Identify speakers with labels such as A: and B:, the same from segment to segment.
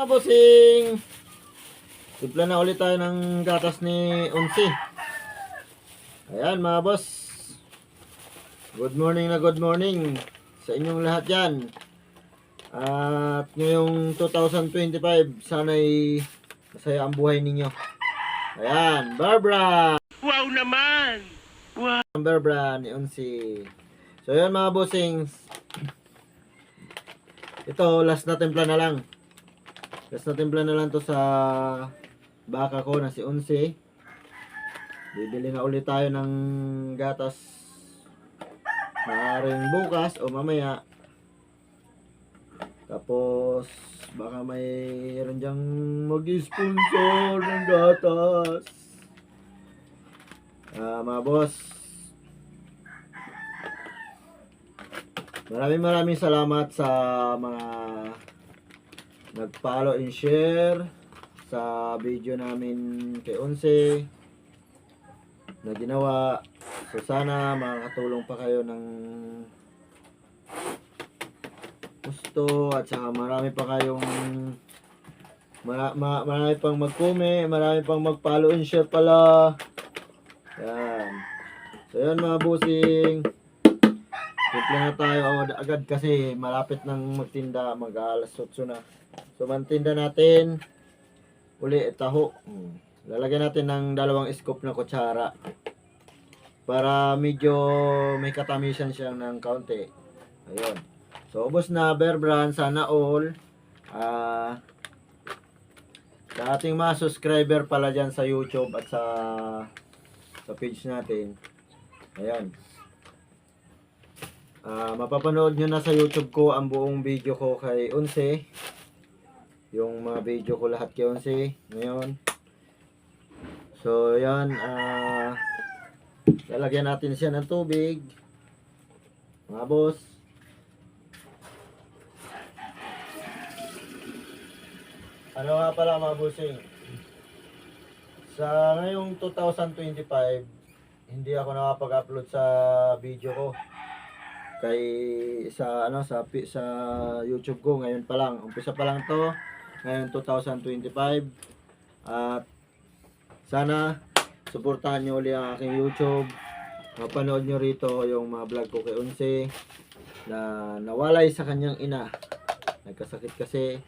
A: Mga bossing, timpla na ulit tayo ng gatas ni Unsi. Ayan mga boss, good morning na good morning sa inyong lahat dyan. At ngayong 2025, sana'y masaya ang buhay ninyo. Ayan, Barbara!
B: Wow naman! Wow!
A: Barbara ni Unsi. So ayan mga bossings, ito last na timpla na lang. Last na timpla na lang to sa baka ko na si Unsi. Bibili na ulit tayo ng gatas. Maaaring bukas o mamaya. Tapos baka mayroon dyang mag-sponsor ng gatas. Mga boss, maraming salamat sa mga nag-follow and share sa video namin kay Unsi na ginawa. So sana makakatulong pa kayo ng gusto at saka marami pa kayong marami pang mag-comment, marami pang mag-follow and share pala. Yan. So yan mga bossing, simple na tayo agad kasi malapit nang magtinda, mag-alas 8 na. So mantinda natin uli taho. Lalagyan natin ng 2 scoop na kutsara para medyo may katamisan siya ng kaunti. Ayun. So ubos na Bear Brand, sana all. Sa ating mga subscriber pala dyan sa YouTube at sa page natin. Ayan. Mapapanood nyo na sa YouTube ko ang buong video ko kay Unsi. Yung mga video ko lahat kay Unsi ngayon. So yan, lalagyan natin siya ng tubig mga boss. Ano nga pala mga bossing, sa ngayong 2025 hindi ako nakapag-upload sa video ko kay sa YouTube ko. Ngayon pa lang, umpisa pa lang to ngayon 2025. At sana suportahan nyo ulit ang aking YouTube. Mapanood nyo rito yung mga vlog ko kay Unsi na nawalay sa kanyang ina. Nagkasakit kasi,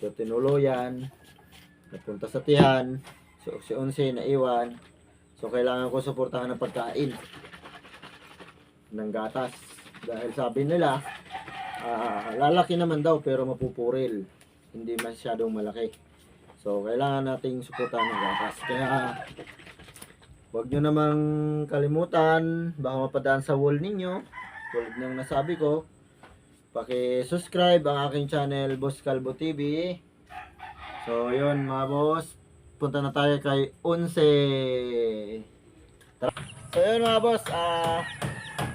A: so tinuluyan, napunta sa tiyan. So si Unsi naiwan. So kailangan ko suportahan ng pagkain ng gatas. Dahil sabi nila, lalaki naman daw pero mapupuril. Hindi masyadong malaki. So kailangan nating suportahan ng gatas. Kaya huwag nyo namang kalimutan, baka mapadaan sa wall ninyo. Tulad ng nasabi ko, paki-subscribe ang aking channel, Boss Calvo TV. So yun mga boss, punta na tayo kay Unsi. So yun mga boss,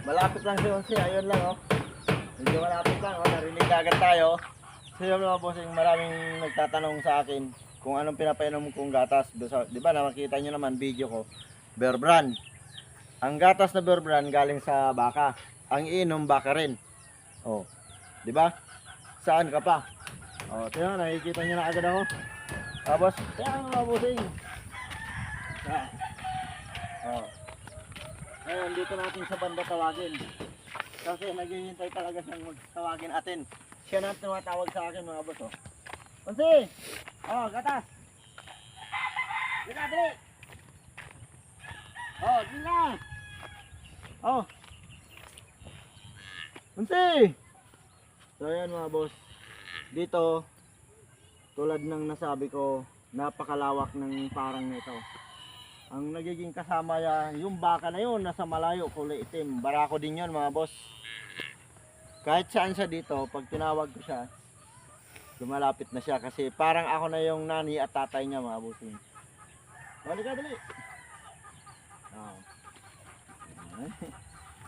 A: malapit lang si Unsi. Ayun lang oh, medyo malapit lang oh, narinig agad tayo. So yun mga boss, maraming nagtatanong sa akin kung anong pinapainom kong gatas. Di ba nakikita nyo naman video ko, Bear Brand. Ang gatas na Bear Brand galing sa baka, ang inom baka rin. Oh, di ba? Saan ka pa? Oh, tingnan, nakikita nyo na agad ako. Tapos, tingnan mga bossing. Oh. Ngayon, dito natin sa banda tawagin. Kasi naghihintay talaga siyang magtawagin atin. Siya na tumatawag sa akin mga boss. Oh. Unsi! Oh, gatas! Dito, dali! Oh, dito na! Oh! Unsi! So ayan mga boss, dito tulad ng nasabi ko, napakalawak ng parang nito. Ang nagiging kasama yan, yung baka na yun nasa malayo, kulay itim, barako din yun mga boss. Kahit saan siya dito, pag tinawag ko siya, lumalapit na siya kasi parang ako na yung nani at tatay niya mga bossing. Dali ka, dali! Oh.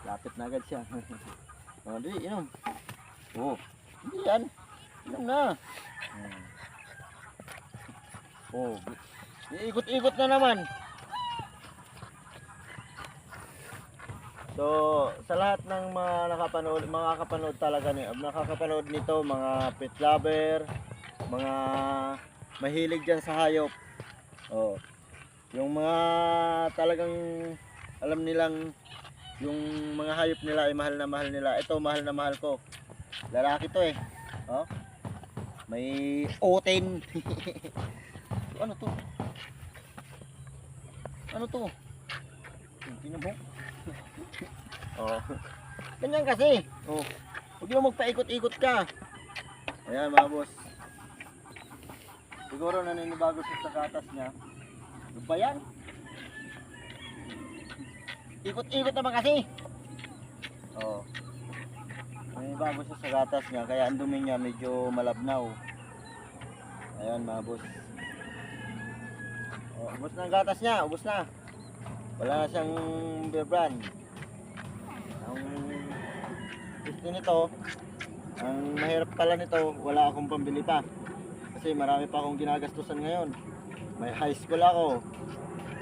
A: Lapit na agad siya. Oh, dali, inom. Oh, hindi yan. Inom na. Oh, iikot-ikot na naman. So, sa lahat ng mga nakakapanood talaga nakakapanood nito, mga pet lover, mga mahilig dyan sa hayop. Oh. Yung mga talagang alam nilang yung mga hayop nila ay mahal na mahal nila. Ito mahal na mahal ko. Lalaki to eh. Oh. May oten. Ano to? Ano to? Pinabok. Oh. Ganyan kasi. Oh. Huwag mo magpaikot-ikot ka. Ayan mga boss. Siguro naninibago siya sa gatas niya. Ano ba yan? Ikot-ikot naman kasi. Oh. Naninibago siya sa gatas niya. Kaya ang dumi niya medyo malabnaw. Ayan mga boss. Oh, ubos na ang gatas niya. Ubos na. Wala na siyang beer brand. Ang gusto nito, ang mahirap pala nito, wala akong pambili pa. Kasi marami pa akong ginagastusan ngayon. May high school ako.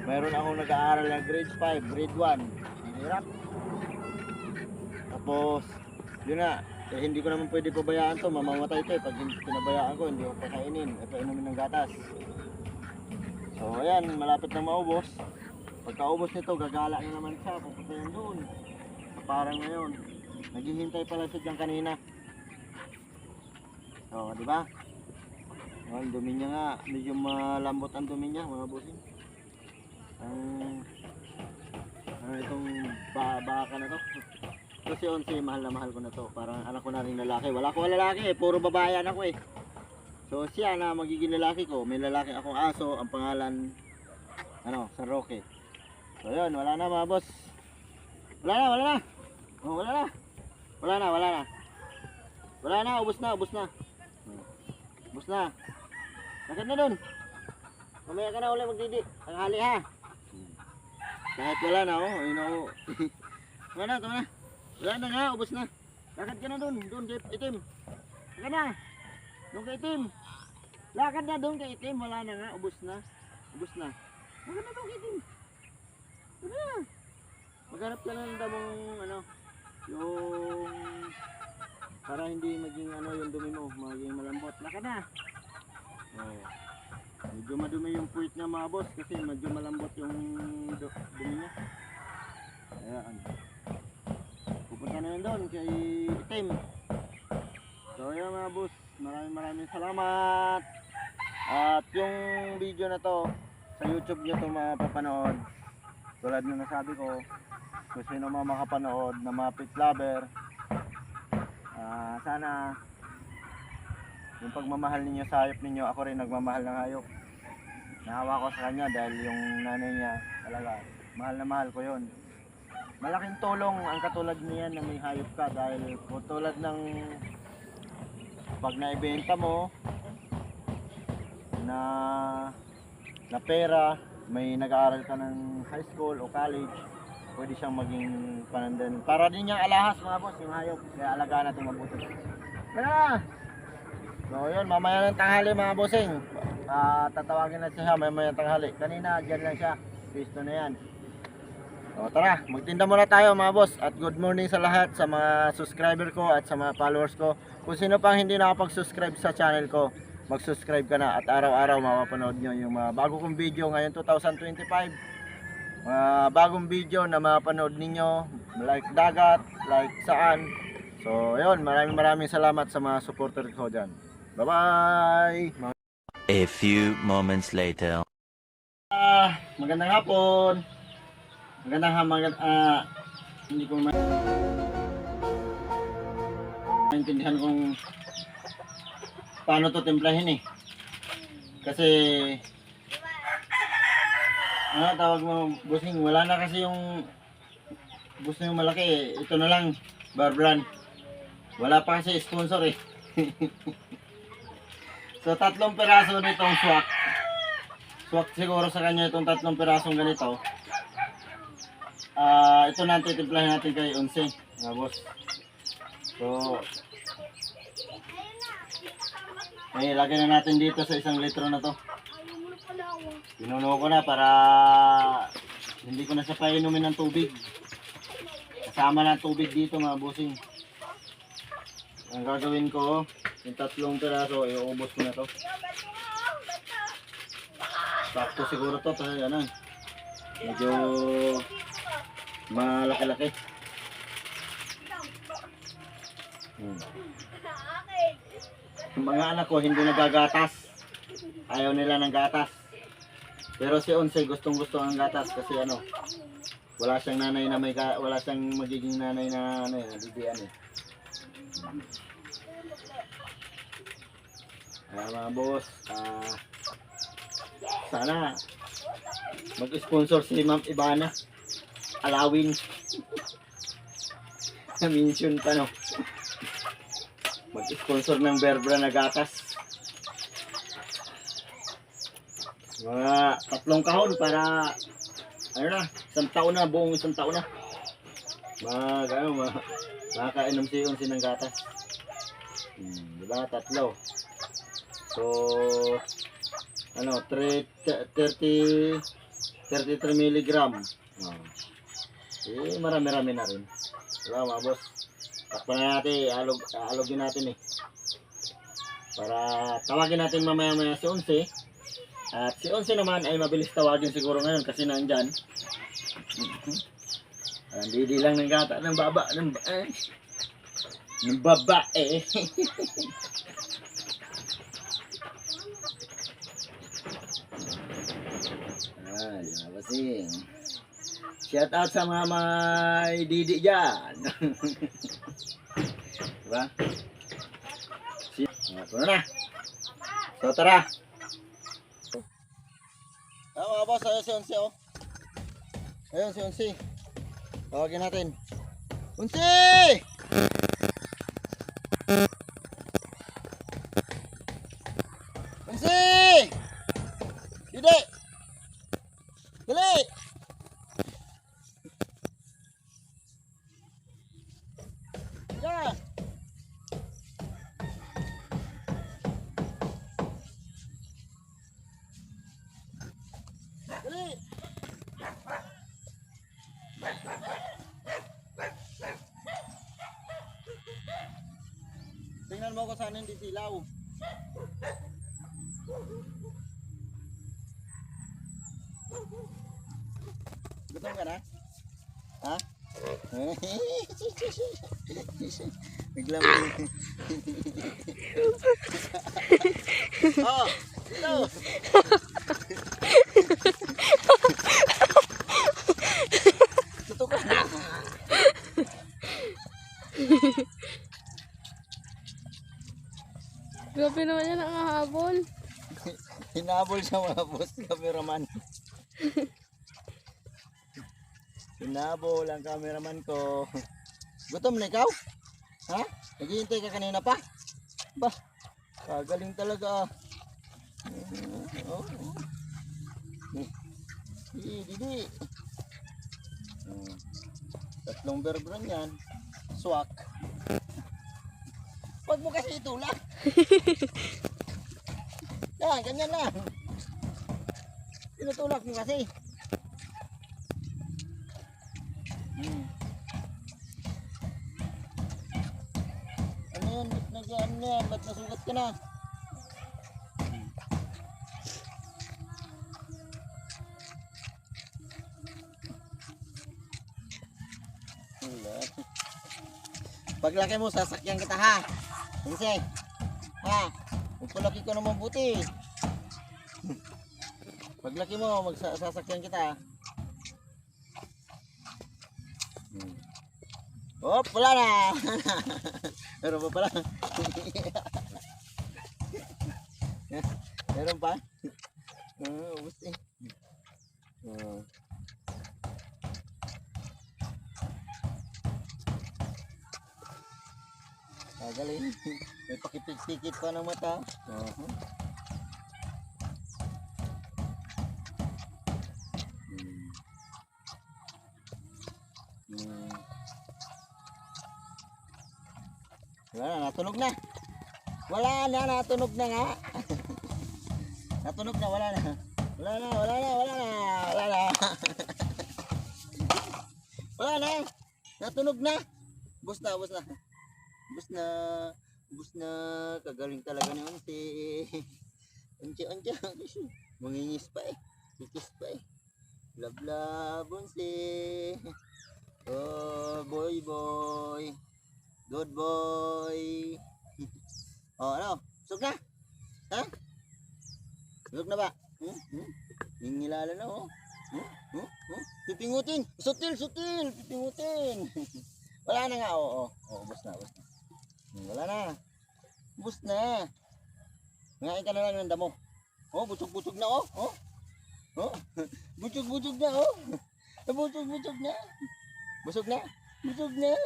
A: Mayroon akong nag-aaral ng grade 5, grade 1. Hirap. Tapos, yun na. Eh, hindi ko naman pwede pabayaan to. Mamamatay to eh. Pag pinabayaan ko, hindi ko pakainin. Eh, painumin ng gatas. So, ayan. Malapit na maubos. Pagkaubos nito, gagala na naman siya. Pupunta yan doon. Parang ngayon. Naghihintay pala siya dyan kanina. O, di ba? Ang dumi niya nga. Medyo malambot ang dumi niya, mga bossing. Itong baka na to. Kasi 11, mahal na mahal ko na to. Parang anak ko na rin lalaki. Wala ko lalaki eh. Puro babae anak ko eh. So, siya na magiging lalaki ko. May lalaki akong aso. Ang pangalan, San Roque. So, yun. Wala na mga boss. Wala na, wala na. Oh, wala na. Wala na, wala na. Wala na, ubos na, ubos na. Ubos na. Lakad na dun. Mamaya ka na ulit magdidi. Tanghali ha. Kahit wala na, oh. Ayun ako. Tama na, tama na. Wala na nga, ubos na. Lakad ka na dun. Dun kay itim. Lakad na. Dun kay itim. Lakad na dun kay itim. Wala na nga, ubos na. Ubos na. Lakad na dun kay itim. Wala na. Maghanap ka na ng damong yung para hindi maging yung dumi mo, maging malambot. Lakad na. Oh. Medyo madumi yung puwit niya mga boss kasi medyo malambot yung dumi niya. Ayan. Pupunta na yun doon kay itim. So ayan mga boss, maraming salamat. At yung video na to sa YouTube niyo to mapapanood. Tulad ng nasabi ko, kung sino mga makapanood na mga pet lover, sana yung pagmamahal ninyo sa hayop ninyo, ako rin nagmamahal ng hayop. Nahawa ko sa kanya dahil yung nanay niya talaga mahal na mahal ko yun. Malaking tulong ang katulad niyan na may hayop ka dahil tulad ng pag naibenta mo na pera, may nag-aaral ka ng high school o college, pwede siyang maging panandan. Para din niyang alahas mga boss, yung hayop. Kaya alagaan natin mabuti. Kaya! So yun, mamaya ng tanghali mga bossing. Tatawagin natin siya mamaya ng tanghali. Kanina, dyan lang siya. Pisto na yan. So tara, magtinda muna tayo mga boss. At good morning sa lahat, sa mga subscriber ko at sa mga followers ko. Kung sino pang hindi nakapag-subscribe sa channel ko, mag-subscribe ka na at araw-araw mapapanood nyo yung mga bago kong video ngayon 2025. Bagong video na mapanood ninyo, like dagat, like saan. So ayun, maraming salamat sa mga supporter ko dyan. Bye bye.
C: A few moments later.
A: Magandang hapon. Hindi ko maintindihan kung paano to timplahin eh. Kasi tawag mo bossing, wala na kasi yung gusto yung malaki eh. Ito na lang, Barbran. Wala pa kasi sponsor eh. So 3 piraso nitong swak. Swak siguro sa kanya itong 3 pirasong ganito. Ito na titimplahin natin kay 11, mga boss. So lagay na natin dito sa 1 litro na to. Pinuno ko na para hindi ko na siya painumin ng tubig. Kasama na tubig dito mga bossing. Ang gagawin ko, Yung 3 piraso, iubos ko na to. Sakto siguro to, tayo ano. Medyo malaki-laki. Yung mga anak ko hindi nagagatas. Ayaw nila ng gatas. Pero si Onse gustong-gusto ang gatas kasi ano, wala siyang nanay na wala siyang magiging nanay na ano, bibiyan eh. Mga boss, sana mag-sponsor si Ma'am Ivana. Alawin. Na-mention pa no. Mag-sponsor ng Berbra na gatas. Mga 3 kahon para ano na, 1 taon na, buong 1 taon na. Makakainom si Onse ng gatas. Diba? 3. So, ano, 33 milligram. Marami-rami na rin. Diba mga boss? Takpan na natin, alogin natin eh. Para tawagin natin mamaya-maya si Onse. At si Onse naman ay mabilis tawagin siguro ngayon kasi nandyan. Hindi lang ng gata, ng baba, ng babae. Labasing. Shout out sa mga may didi dyan. Diba? Puno na. So tara. Mga boss, ayun si Onse oh. Ayun si Onse. Tawagin natin. Onse! Onse! Didi! Dali! Yeah! Dali! Tingnan mo kung saan hindi silaw. Gutom ka na? Ha? Naglamay. Oh, ito. Ito ka na.
D: Grabe naman yan ang hahabol.
A: Hinabol siya mga boss, cameraman. Hinabol ang cameraman ko. Gutom na ikaw? Ha? Naghihintay ka kanina pa? Bah, kagaling talaga. Didi. 3 berbran yan. Swak. Huwag mo kasi itulak. Yan, ganyan lang. Tinutulak mo kasi. Ano yan? Ano yan? Ba't nasugat ka na? Paglaki mo, sasakyan kita ha. Onse. Ha? Pagpalaki ko naman buti. Paglaki mo, sasakyan kita. Oh, wala na. Meron pa pala. Meron pa? Ubus eh. Galing. May pakipit-pikit pa ng mata. Wala na, natunog na. Wala na, natunog na nga. Natunog na, wala na. Wala na. Wala na. Natunog na. Bus na. Ubus na. Kagaling talaga ni Onse. Onse. Mangingis pa eh. Kikis pa eh. Love love Onse. Oh boy. Good boy. Oh ano? Busog na? Ha? Busog na ba? Ningilala na oh. Pipingutin. Sutil. Pipingutin. Wala na nga. Oo. Ubus na. Wala na. Ubus na. Ngain ka na lang ng damo. Oh, busog na oh. Busog na oh. Busog na. Busog na.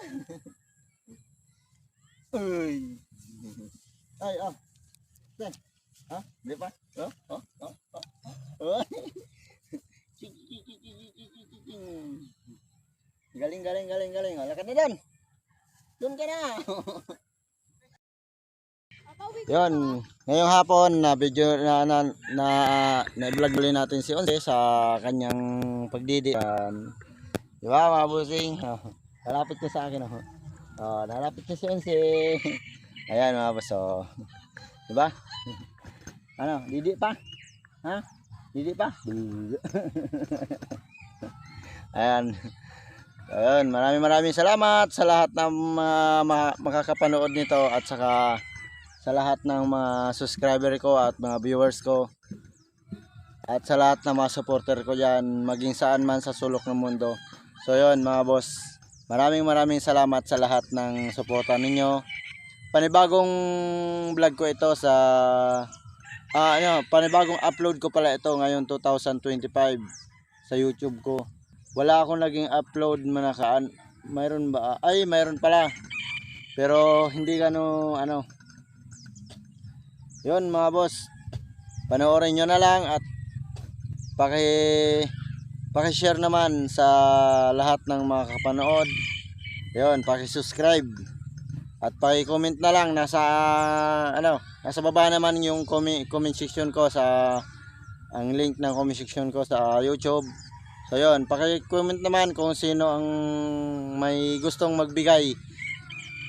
A: Ay, Sen. Ha? Di pa? Galing. Lakad na doon. Doon ka na. Yun, ngayong hapon na video na vlog ulit natin si Onse sa kanyang pagdidian. Di ba mga busing? Nalapit na sa akin nalapit na si Onse. Ayan mga boss. Di ba? Ano, didi pa? Ha? Didi pa? Ayan. Ayun, maraming salamat sa lahat ng makakapanood nito at saka sa lahat ng mga subscriber ko at mga viewers ko at sa lahat ng mga supporter ko dyan maging saan man sa sulok ng mundo. So yun mga boss, maraming salamat sa lahat ng suporta ninyo. Panibagong vlog ko ito sa panibagong upload ko pala ito ngayon 2025 sa YouTube ko. Wala akong naging upload manakaan. Mayroon ba? Ay, mayroon pala. Pero hindi yun mga boss. Panoorin nyo na lang at paki-share naman sa lahat ng mga kapanood. Yun, paki-subscribe. At paki-comment na lang nasa baba naman yung comment section ko ang link ng comment section ko sa YouTube. So yun, paki-comment naman kung sino ang may gustong magbigay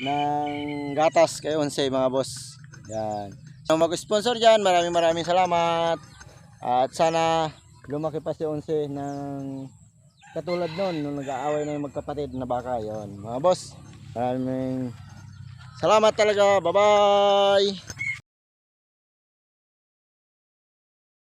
A: ng gatas kay Onse mga boss. Yan. So mag-sponsor dyan, maraming salamat. At sana lumaki pa si Onse ng katulad nun, nung nag-aaway na yung magkapatid na baka. Yun mga boss, maraming salamat talaga. Bye bye.